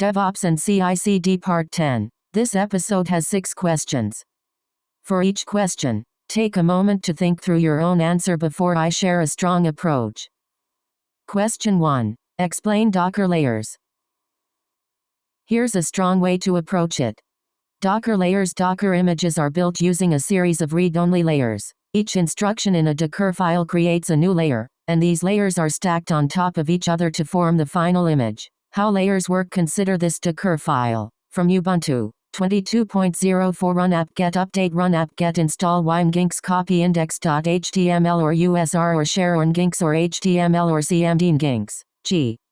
DevOps and CI-CD Part 10. This episode has 6 questions. For each question, take a moment to think through your own answer before I share a strong approach. Question 1. Explain Docker layers. Here's a strong way to approach it. Docker layers. Docker images are built using a series of read-only layers. Each instruction in a Docker file creates a new layer, and these layers are stacked on top of each other to form the final image. How layers work. Consider this Docker file. From Ubuntu 22.04 run apt-get update run apt-get install wine-ginks copy index.html or usr or share on ginks or html or cmd ginks.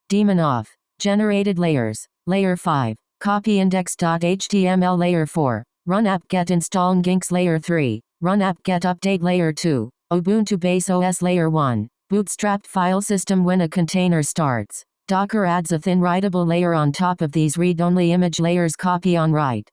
Daemon off. Generated layers. Layer 5. Copy index.html layer 4. Run apt-get install ginks layer 3. Run apt-get update layer 2. Ubuntu base OS layer 1. Bootstrapped file system. When a container starts, Docker adds a thin writable layer on top of these read-only image layers. Copy on write.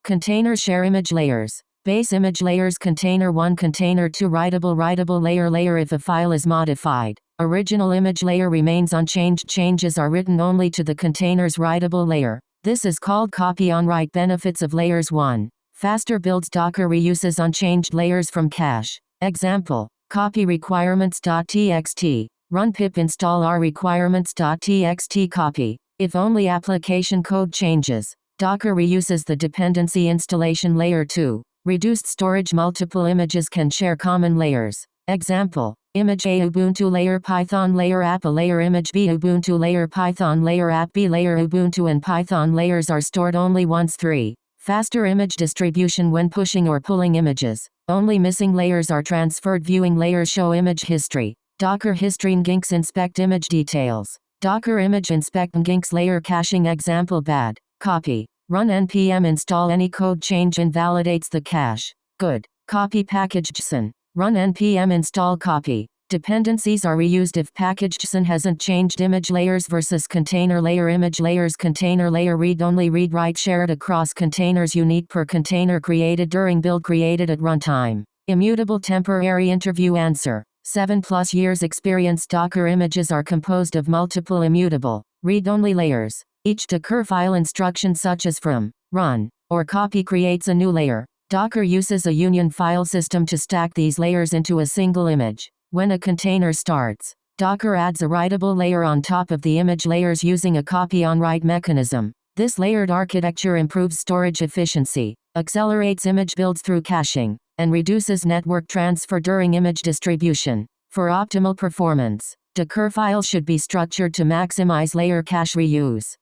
Container share image layers. Base image layers. Container 1 container 2 writable layer if a file is modified. Original image layer remains unchanged. Changes are written only to the container's writable layer. This is called copy on write. Benefits of layers. 1. Faster builds. Docker reuses unchanged layers from cache. Example: copy requirements.txt. Run pip install r requirements.txt copy. If only application code changes, Docker reuses the dependency installation layer. 2. Reduced storage. Multiple images can share common layers. Example: image A Ubuntu layer Python layer app A layer image B Ubuntu layer Python layer app B layer Ubuntu and Python layers are stored only once. 3. Faster image distribution. When pushing or pulling images, only missing layers are transferred. Viewing layers. Show image history. Docker history. Ginks inspect image details. Docker image inspect ginks layer caching. Example: bad copy. Run npm install any code change invalidates the cache. Good copy package JSON. Run npm install copy. Dependencies are reused if package JSON hasn't changed. Image layers versus container layer. Image layers. Container layer read-only read-write shared across containers. Unique per container. Created during build. Created at runtime. Immutable. Temporary. Interview answer: 7+ years experience. Docker images are composed of multiple immutable, read-only layers. Each Docker file instruction such as from, run, or copy creates a new layer. Docker uses a union file system to stack these layers into a single image. When a container starts, Docker adds a writable layer on top of the image layers using a copy-on-write mechanism. This layered architecture improves storage efficiency, accelerates image builds through caching, and reduces network transfer during image distribution. For optimal performance, Docker files should be structured to maximize layer cache reuse.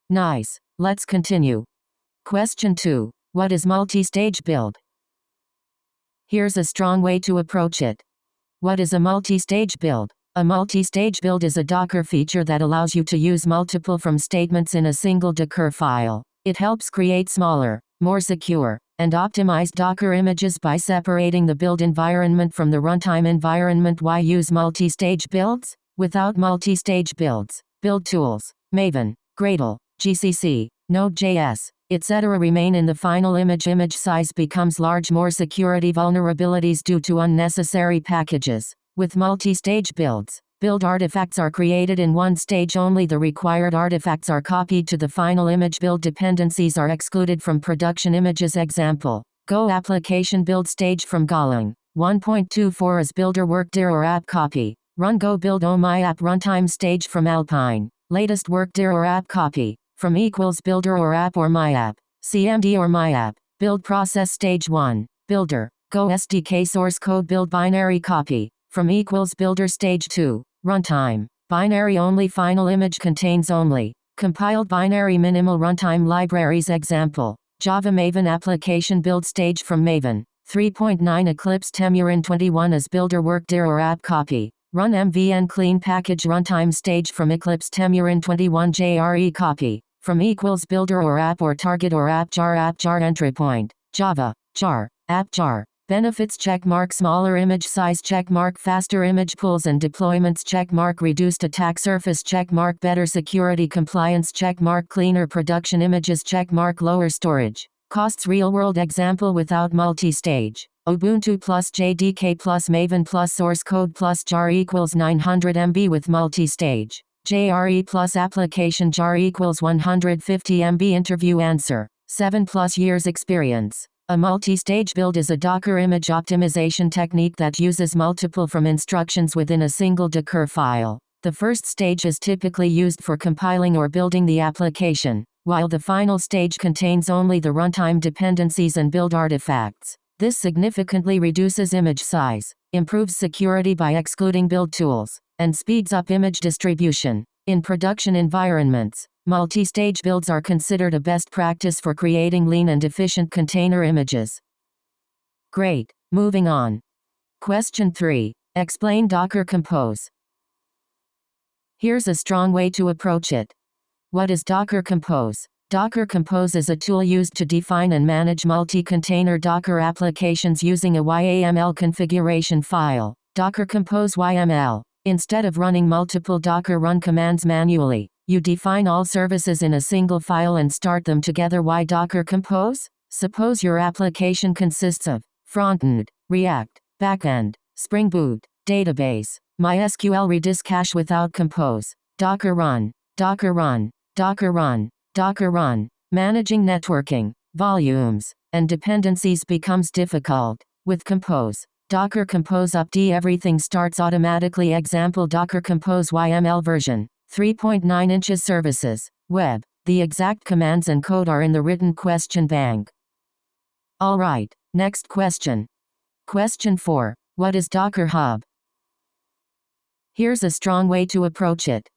Nice. Let's continue. Question 2. What is multi-stage build? Here's a strong way to approach it. What is a multi-stage build? A multi-stage build is a Docker feature that allows you to use multiple from statements in a single Docker file. It helps create smaller, more secure, and optimized Docker images by separating the build environment from the runtime environment. Why use multi-stage builds? Without multi-stage builds, build tools, Maven, Gradle, GCC, Node.js, etc. remain in the final image. Image size becomes large. More security vulnerabilities due to unnecessary packages. With multi-stage builds, build artifacts are created in one stage only. The required artifacts are copied to the final image. Build dependencies are excluded from production images. Example: Go application build stage from Golang 1.24 as builder workdir or app copy. Run Go build my app runtime stage from Alpine. Latest workdir or app copy. From equals builder or app or my app. CMD or my app. Build process stage 1. Builder. Go SDK source code build binary copy. From equals builder stage 2. Runtime. Binary only. Final image contains only compiled binary minimal runtime libraries. Example: Java Maven application build stage from Maven 3.9 Eclipse Temurin 21 as builder workdir or app copy. Run MVN clean package runtime stage from Eclipse Temurin 21 JRE copy. From equals builder or app or target or app jar entry point. Java, jar, app jar. Benefits checkmark. Smaller image size checkmark. Faster image pulls and deployments checkmark. Reduced attack surface checkmark. Better security compliance checkmark. Cleaner production images checkmark. Lower storage costs. Real world example: without multi-stage, Ubuntu plus JDK plus Maven plus source code plus jar equals 900 MB. With multi-stage, JRE plus application jar equals 150 MB interview answer. 7+ years experience. A multi-stage build is a Docker image optimization technique that uses multiple from instructions within a single Docker file. The first stage is typically used for compiling or building the application, while the final stage contains only the runtime dependencies and build artifacts. This significantly reduces image size, improves security by excluding build tools, and speeds up image distribution. In production environments, multi-stage builds are considered a best practice for creating lean and efficient container images. Great. Moving on. Question 3. Explain Docker Compose. Here's a strong way to approach it. What is Docker Compose? Docker Compose is a tool used to define and manage multi-container Docker applications using a YAML configuration file. Docker Compose YAML. Instead of running multiple Docker run commands manually, you define all services in a single file and start them together. Why Docker Compose? Suppose your application consists of frontend, React, backend, Spring Boot, database, MySQL Redis cache without Compose, Docker run, Docker run, Docker run, Docker run. Managing networking, volumes, and dependencies becomes difficult. With Compose, Docker Compose upd everything starts automatically. Example Docker Compose YML version 3.9 inches services, web. The exact commands and code are in the written question bank. Alright, next question. Question 4. What is Docker Hub? Here's a strong way to approach it.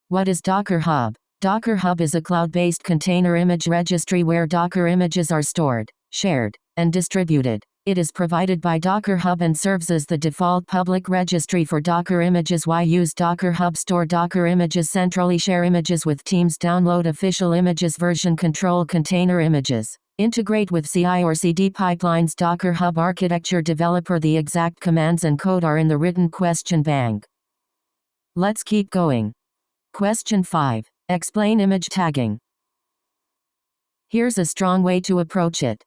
What is Docker Hub? Docker Hub is a cloud-based container image registry where Docker images are stored, shared, and distributed. It is provided by Docker Hub and serves as the default public registry for Docker images. Why use Docker Hub? Store Docker images centrally, share images with teams, download official images, version control container images, integrate with CI/CD pipelines. Docker Hub architecture developer. The exact commands and code are in the written question bank. Let's keep going. Question 5. Explain image tagging. Here's a strong way to approach it.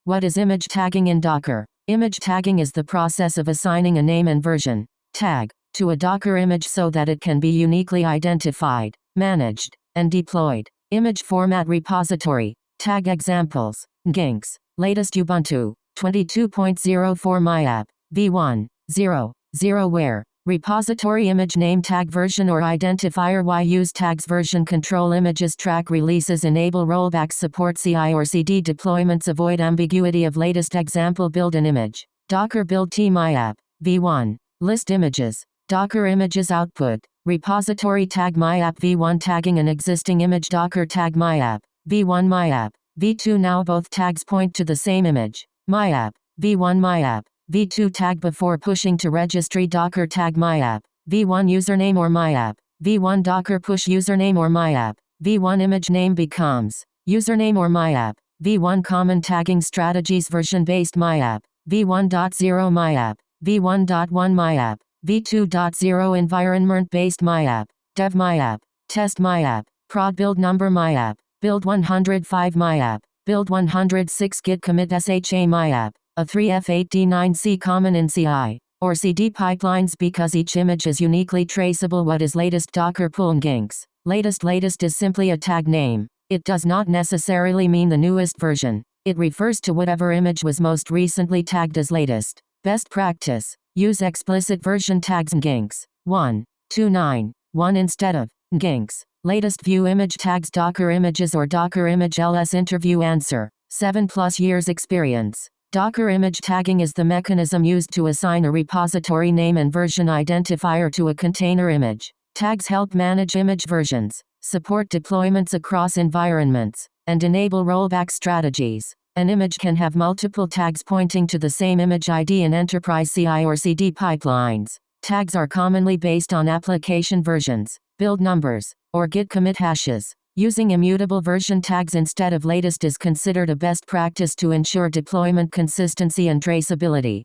What is image tagging in Docker? Image tagging is the process of assigning a name and version tag to a Docker image so that it can be uniquely identified, managed, and deployed. Image format repository. Tag examples. Ginks. Latest Ubuntu 22.04 MyApp v1.0.0 where repository image name tag version or identifier. Why use tags? Version control images track releases, enable rollbacks, support CI/CD deployments, avoid ambiguity of latest. Example build an image. Docker build t MyApp v1 list images. Docker images output. Repository tag MyApp v1 tagging an existing image. Docker tag MyApp v1 MyApp v2. Now both tags point to the same image. MyApp v1 MyApp v2 tag before pushing to registry. Docker tag MyApp v1 username or MyApp v1 Docker push username or MyApp v1 image name becomes username or MyApp v1 common tagging strategies. Version based MyApp v1.0 MyApp v1.1 MyApp v2.0 environment based MyApp dev MyApp test MyApp prod build number MyApp build 105 MyApp build 106 git commit sha MyApp a 3F8D9C common in CI/CD pipelines because each image is uniquely traceable. What is latest? Docker pull ginks. Latest is simply a tag name. It does not necessarily mean the newest version. It refers to whatever image was most recently tagged as latest. Best practice. Use explicit version tags ginks 1.29.1 instead of ginks. Latest view image tags Docker images or Docker image ls interview answer. 7+ years experience. Docker image tagging is the mechanism used to assign a repository name and version identifier to a container image. Tags help manage image versions, support deployments across environments, and enable rollback strategies. An image can have multiple tags pointing to the same image ID in enterprise CI/CD pipelines. Tags are commonly based on application versions, build numbers, or git commit hashes. Using immutable version tags instead of latest is considered a best practice to ensure deployment consistency and traceability.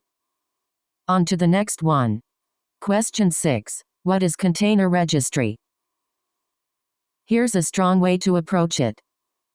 On to the next one. Question 6. What is container registry? Here's a strong way to approach it.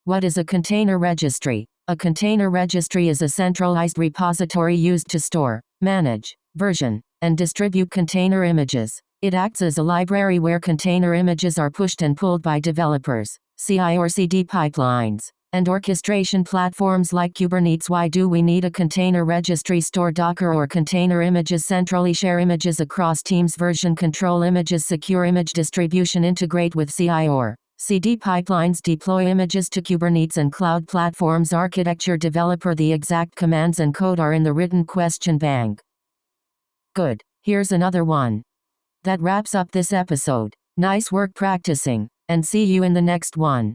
What is a container registry? A container registry is a centralized repository used to store, manage, version, and distribute container images. It acts as a library where container images are pushed and pulled by developers, CI or CD pipelines, and orchestration platforms like Kubernetes. Why do we need a container registry? Store Docker or container images centrally, share images across teams, version control images, secure image distribution, integrate with CI or CD pipelines, deploy images to Kubernetes and cloud platforms. Architecture developer. The exact commands and code are in the written question bank. Good. Here's another one. That wraps up this episode. Nice work practicing, and see you in the next one.